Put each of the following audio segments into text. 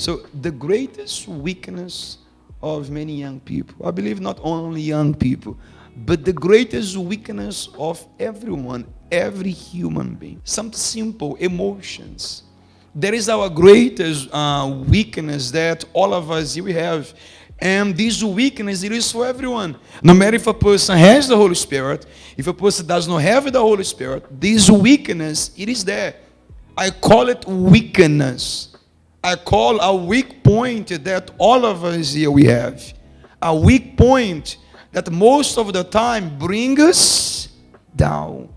So the greatest weakness of many young people, I believe not only young people, but the greatest weakness of everyone, every human being, something simple, emotions. That is our greatest weakness that all of us we have. And this weakness, it is for everyone. No matter if a person has the Holy Spirit, if a person does not have the Holy Spirit, this weakness, it is there. I call it weakness. I call a weak point that all of us here we have. A weak point that most of the time brings us down.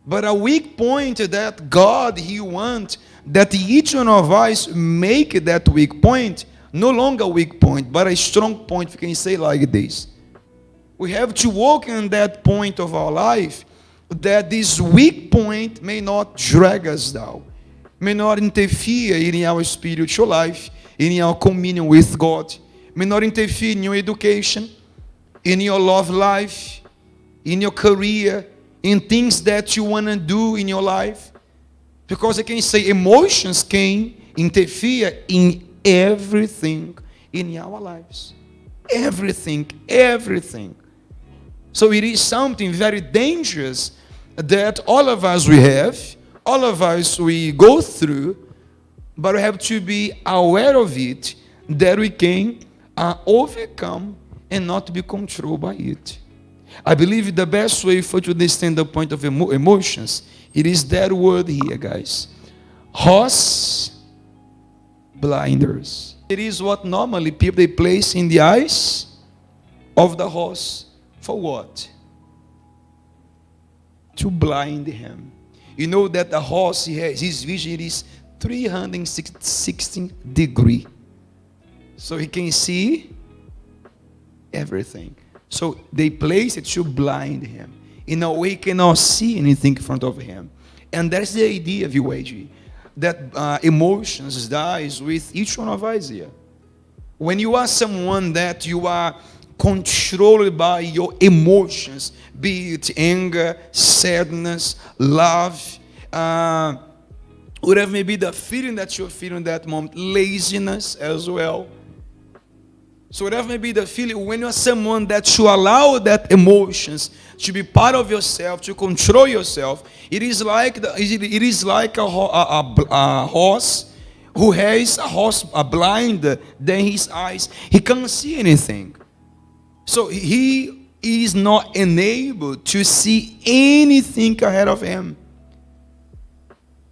But a weak point that God, He wants that each one of us make that weak point no longer a weak point, but a strong point, we can say like this. We have to walk in that point of our life that this weak point may not drag us down, may not interfere in our spiritual life, in our communion with God, may not interfere in your education, in your love life, in your career, in things that you want to do in your life. Because I can say emotions can interfere in everything in our lives. Everything, everything. So it is something very dangerous that all of us we have, all of us we go through, but we have to be aware of it, that we can overcome and not be controlled by it. I believe the best way for you to understand the point of emotions, it is that word here, guys. Horse blinders. It is what normally people they place in the eyes of the horse. For what? To blind him. You know that the horse, his vision is 360 degrees. So he can see everything. So they place it to blind him. In a way he cannot see anything in front of him. And that's the idea of UAG. That emotions dies with each one of us here. When you are someone that you are controlled by your emotions, be it anger, sadness, love, whatever may be the feeling that you're feeling at that moment, laziness as well. So whatever may be the feeling, when you're someone that you allow that emotions to be part of yourself, to control yourself, it is like a horse who has a blind than his eyes. He can't see anything. So he is not enabled to see anything ahead of him.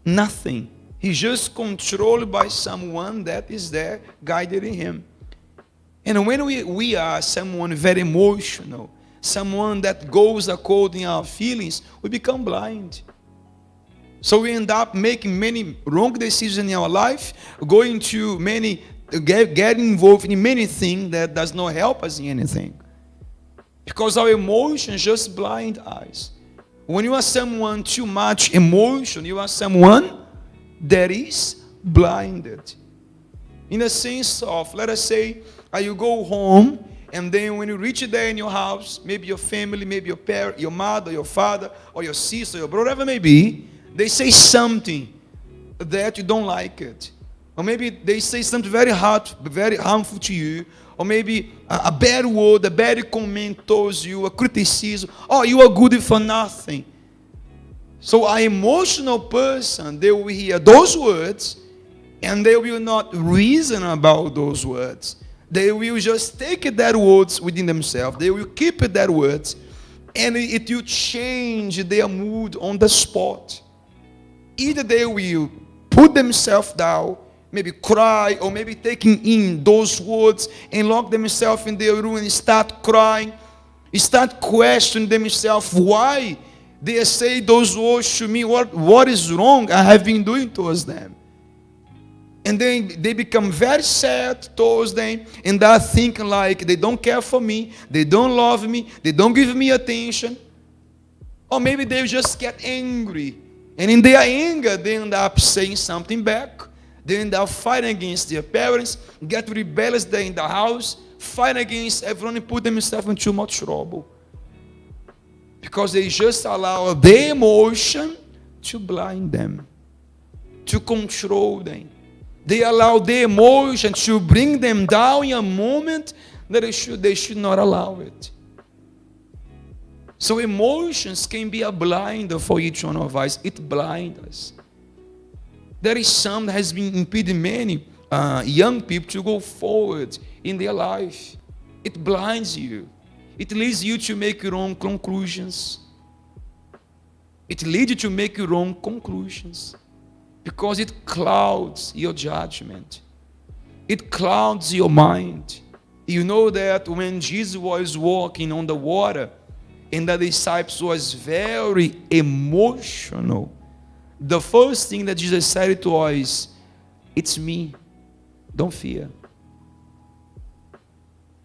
Nothing. He's just controlled by someone that is there guiding him. And when we are someone very emotional, someone that goes according to our feelings, we become blind. So we end up making many wrong decisions in our life, going to getting involved in many things that does not help us in anything. Because our emotions just blind us. When you are someone too much emotion, you are someone that is blinded. In the sense of, let us say, you go home, and then when you reach there in your house, maybe your family, maybe your parent, your mother, your father, or your sister, your brother, whatever it may be, they say something that you don't like it. Or maybe they say something very hard, very harmful to you. Or maybe a bad word, a bad comment towards you, a criticism. Oh, you are good for nothing. So an emotional person, they will hear those words, and they will not reason about those words. They will just take that words within themselves. They will keep that words, and it will change their mood on the spot. Either they will put themselves down, maybe cry, or maybe taking in those words and lock themselves in their room and start crying, start questioning themselves why they say those words to me. What is wrong I have been doing towards them? And then they become very sad towards them, and they're thinking like they don't care for me, they don't love me, they don't give me attention. Or maybe they just get angry, and in their anger they end up saying something back. They end up fighting against their parents, get rebellious there in the house, fight against everyone, and put themselves in too much trouble. Because they just allow their emotion to blind them, to control them. They allow their emotion to bring them down in a moment that they should not allow it. So emotions can be a blinder for each one of us. It blinds us. There is some that has been impeding many young people to go forward in their life. It blinds you. It leads you to make your own conclusions. It leads you to make your own conclusions. Because it clouds your judgment. It clouds your mind. You know that when Jesus was walking on the water, and the disciples was very emotional, the first thing that Jesus said to us, it's me, don't fear.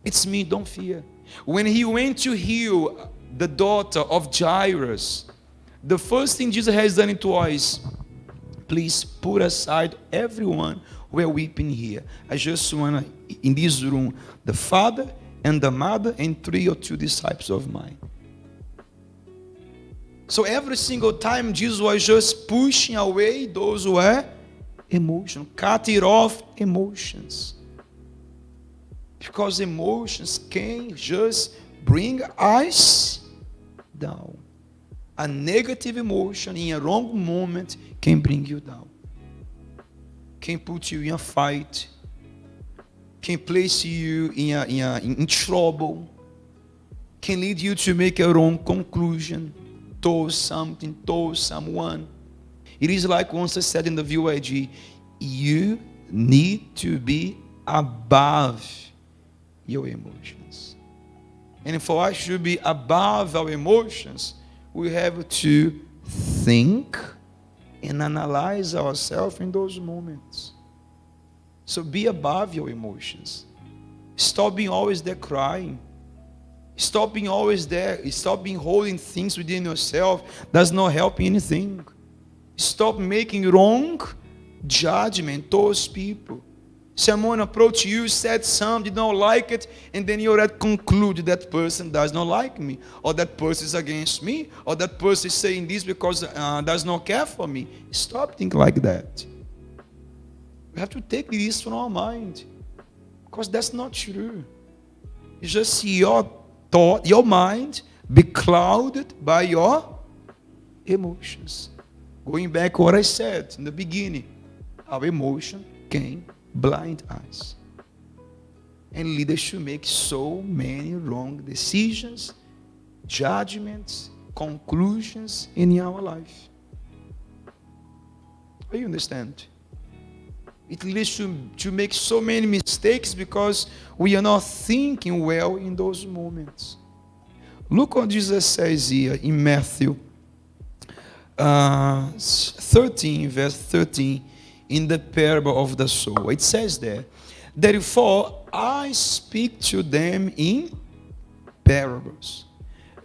It's me, don't fear. When he went to heal the daughter of Jairus, the first thing Jesus has done to us, please put aside everyone who are weeping here. I just want to, in this room, the father and the mother and 3 or 2 disciples of mine. So every single time Jesus was just pushing away those who were emotional, cutting off emotions. Because emotions can just bring us down. A negative emotion in a wrong moment can bring you down. Can put you in a fight. Can place you in trouble. Can lead you to make your own conclusion. Told something, told someone. It is like once I said in the VYG, you need to be above your emotions. And for us to be above our emotions, we have to think and analyze ourselves in those moments. So be above your emotions. Stop being always there crying. Stop being always there. Stop being holding things within yourself. Does not help anything. Stop making wrong judgment towards people. Someone approached you, said something, you don't like it, and then you already conclude that person does not like me, or that person is against me, or that person is saying this because does not care for me. Stop thinking like that. We have to take this from our mind, because that's not true. It's just your thought, your mind be clouded by your emotions. Going back to what I said in the beginning, our emotion can blind us and lead us to make so many wrong decisions, judgments, conclusions in our life. Do you understand? It leads to make so many mistakes because we are not thinking well in those moments. Look what Jesus says here in Matthew 13, verse 13, in the parable of the sower. It says there, therefore I speak to them in parables,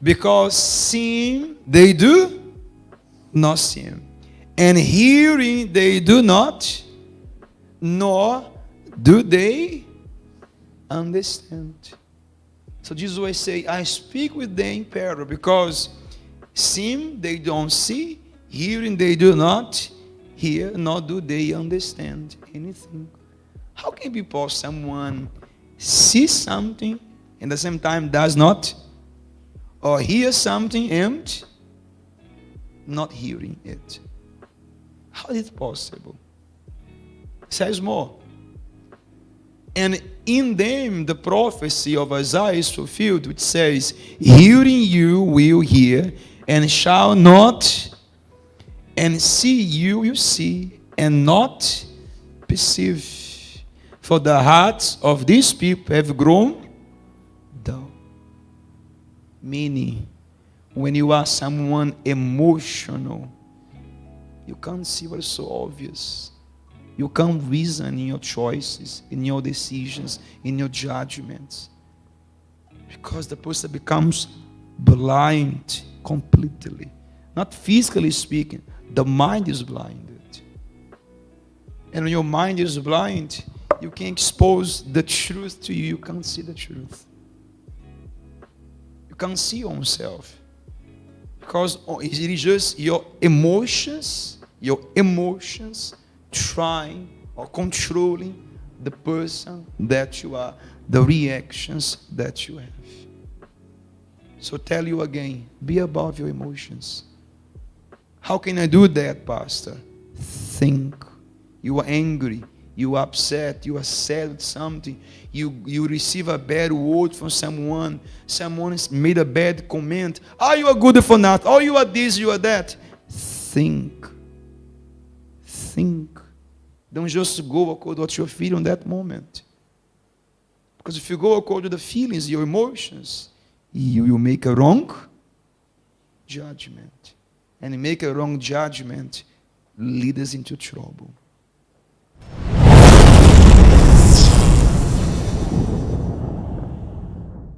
because seeing they do not see, and hearing they do not, nor do they understand. So Jesus will say, I speak with them in parable, because seeing they don't see, hearing they do not hear, nor do they understand anything. How can it be possible someone sees something and at the same time does not, or hears something and not hearing it? How is it possible? It says more. And in them the prophecy of Isaiah is fulfilled, which says, hearing you will hear, and shall not, and see you will see, and not perceive. For the hearts of these people have grown dull. Meaning, when you are someone emotional, you can't see what is so obvious. You can't reason in your choices, in your decisions, in your judgments. Because the person becomes blind completely. Not physically speaking, the mind is blinded. And when your mind is blind, you can expose the truth to you. You can't see the truth. You can't see yourself. Because it is just your emotions trying or controlling the person that you are, the reactions that you have. So tell you again, be above your emotions. How can I do that, Pastor? Think. You are angry, you are upset, you are sad with something, you receive a bad word from someone has made a bad comment. Oh, you are good for nothing. Oh, you are this, you are that. Think. Don't just go according to what you're feeling in that moment. Because if you go according to the feelings, your emotions, you will make a wrong judgment. And make a wrong judgment lead us into trouble.